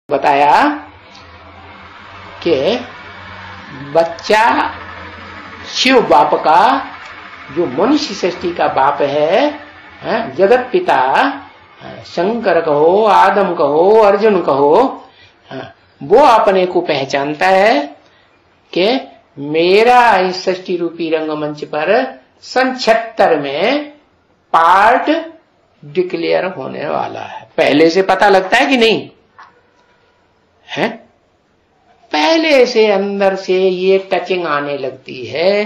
बताया कि बच्चा शिव बाप का जो मनुष्य सृष्टि का बाप है, जगत पिता, शंकर कहो, आदम कहो, अर्जुन कहो, वो अपने को पहचानता है कि मेरा इस सृष्टि रूपी रंगमंच पर सन 76 में पार्ट डिक्लेयर होने वाला है। पहले से पता लगता है कि नहीं है? पहले से अंदर से ये टचिंग आने लगती है।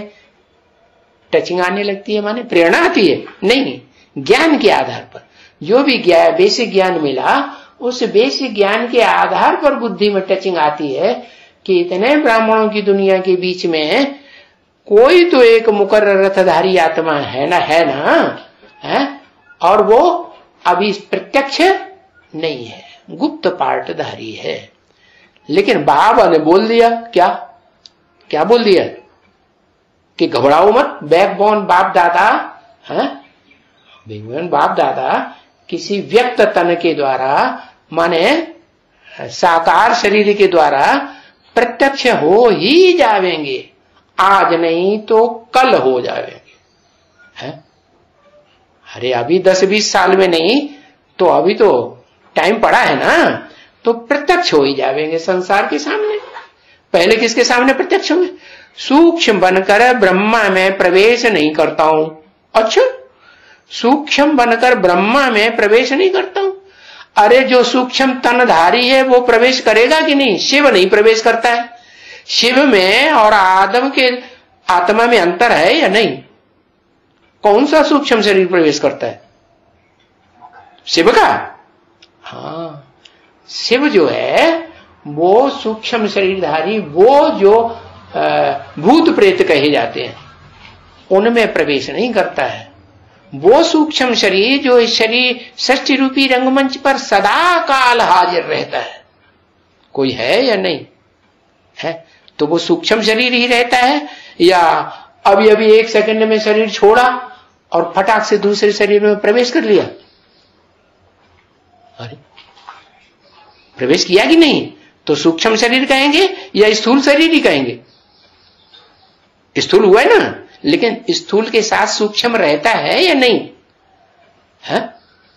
टचिंग आने लगती है माने प्रेरणा आती है नहीं, ज्ञान के आधार पर जो भी बेसिक ज्ञान मिला, उस बेसिक ज्ञान के आधार पर बुद्धि में टचिंग आती है कि इतने ब्राह्मणों की दुनिया के बीच में कोई तो एक मुकर्रर रथधारी आत्मा है ना, और वो अभी प्रत्यक्ष नहीं है, गुप्त पार्टधारी है। लेकिन बाबा ने बोल दिया, क्या बोल दिया कि घबराओ मत, बैकबोन बाप दादा है, बैकबोन बाप दादा किसी व्यक्त तन के द्वारा माने साकार शरीर के द्वारा प्रत्यक्ष हो ही जावेंगे, आज नहीं तो कल हो जावेंगे है? अरे अभी 10-20 साल में नहीं तो अभी तो टाइम पड़ा है ना, तो प्रत्यक्ष हो ही जावेंगे संसार के सामने। पहले किसके सामने प्रत्यक्ष होंगे? सूक्ष्म बनकर ब्रह्मा में प्रवेश नहीं करता हूं। अच्छा, सूक्ष्म बनकर ब्रह्मा में प्रवेश नहीं करता हूं? अरे जो सूक्ष्म तनधारी है वो प्रवेश करेगा कि नहीं? शिव नहीं प्रवेश करता है। शिव में और आदम के आत्मा में अंतर है या नहीं? कौन सा सूक्ष्म शरीर प्रवेश करता है? शिव का? हाँ, शिव जो है वो सूक्ष्म शरीरधारी, वो जो भूत प्रेत कहे जाते हैं उनमें प्रवेश नहीं करता है। वो सूक्ष्म शरीर जो इस शरीर सृष्टि रूपी रंगमंच पर सदा काल हाजिर रहता है, कोई है या नहीं है? तो वो सूक्ष्म शरीर ही रहता है या अभी अभी 1 सेकंड में शरीर छोड़ा और फटाक से दूसरे शरीर में प्रवेश कर लिया? अरे प्रवेश किया कि नहीं? तो सूक्ष्म शरीर कहेंगे या स्थूल शरीर ही कहेंगे? स्थूल हुआ है ना, लेकिन स्थूल के साथ सूक्ष्म रहता है या नहीं है?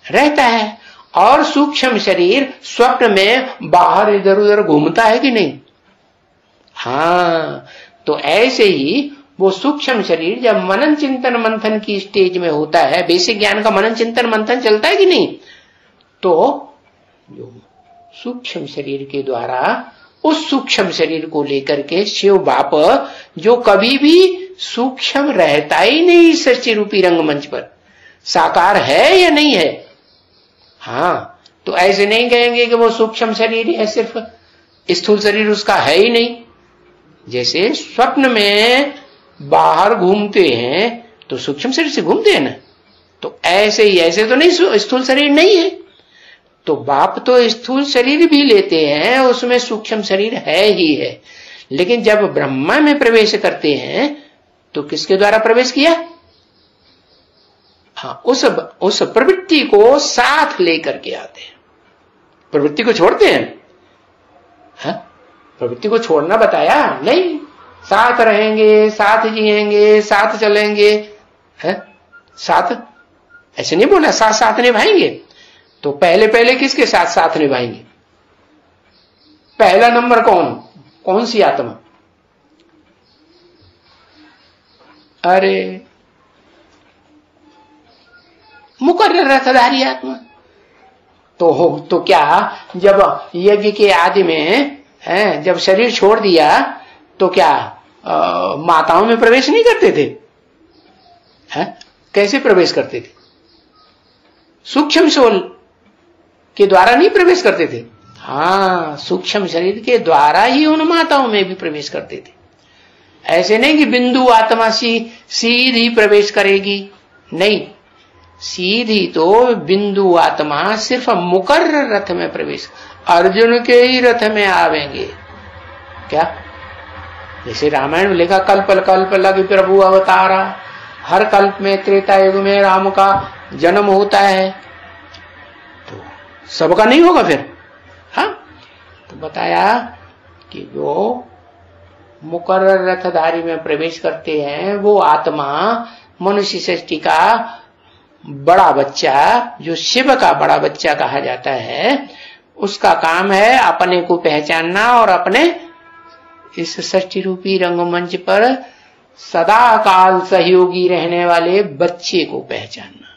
रहता है। और सूक्ष्म शरीर स्वप्न में बाहर इधर उधर घूमता है कि नहीं? हाँ, तो ऐसे ही वो सूक्ष्म शरीर जब मनन चिंतन मंथन की स्टेज में होता है, बेसिक ज्ञान का मनन चिंतन मंथन चलता है कि नहीं, तो जो सूक्ष्म शरीर के द्वारा उस सूक्ष्म शरीर को लेकर के शिव बाप जो कभी भी सूक्ष्म रहता ही नहीं सृष्टि रूपी रंगमंच पर, साकार है या नहीं है? हाँ, तो ऐसे नहीं कहेंगे कि वो सूक्ष्म शरीर है, सिर्फ स्थूल शरीर उसका है ही नहीं। जैसे स्वप्न में बाहर घूमते हैं तो सूक्ष्म शरीर से घूमते हैं ना, तो ऐसे ही ऐसे तो नहीं स्थूल शरीर नहीं है। तो बाप तो स्थूल शरीर भी लेते हैं, उसमें सूक्ष्म शरीर है ही है। लेकिन जब ब्रह्मा में प्रवेश करते हैं तो किसके द्वारा प्रवेश किया? हाँ, उस प्रवृत्ति को साथ लेकर के आते हैं। प्रवृत्ति को छोड़ते हैं? हाँ, प्रवृत्ति को छोड़ना बताया नहीं, साथ रहेंगे, साथ जिएंगे, साथ चलेंगे है? साथ ऐसे नहीं बोला, साथ साथ निभाएंगे। तो पहले किसके साथ साथ निभाएंगे? पहला नंबर कौन सी आत्मा? अरे मुकर्रर रथधारी आत्मा। तो क्या जब यज्ञ के आदि में है, जब शरीर छोड़ दिया तो क्या माताओं में प्रवेश नहीं करते थे? है? कैसे प्रवेश करते थे? सूक्ष्म सोल के द्वारा नहीं प्रवेश करते थे? हाँ, सूक्ष्म शरीर के द्वारा ही उन माताओं में भी प्रवेश करते थे। ऐसे नहीं कि बिंदु आत्मा सीधी प्रवेश करेगी, नहीं, सीधी तो बिंदु आत्मा सिर्फ मुकर्रर रथ में प्रवेश, अर्जुन के ही रथ में आवेंगे। क्या? जैसे रामायण में लिखा, कल्प कल्प लग प्रभु अवतारा, हर कल्प में त्रेता युग में राम का जन्म होता है। तो सबका नहीं होगा फिर, हाँ, बताया कि जो मुकर्रर रथधारी में प्रवेश करते हैं वो आत्मा मनुष्य सृष्टि का बड़ा बच्चा, जो शिव का बड़ा बच्चा कहा जाता है, उसका काम है अपने को पहचानना और अपने इस सृष्टि रूपी रंगमंच पर सदा काल सहयोगी रहने वाले बच्चे को पहचानना।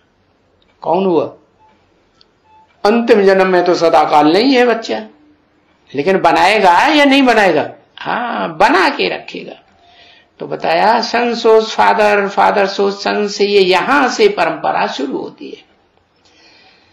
कौन हुआ? अंतिम जन्म में तो सदा काल नहीं है बच्चा, लेकिन बनाएगा या नहीं बनाएगा? हाँ, बना के रखेगा। तो बताया सन सोच फादर, फादर सोच सन से, ये यहां से परंपरा शुरू होती है।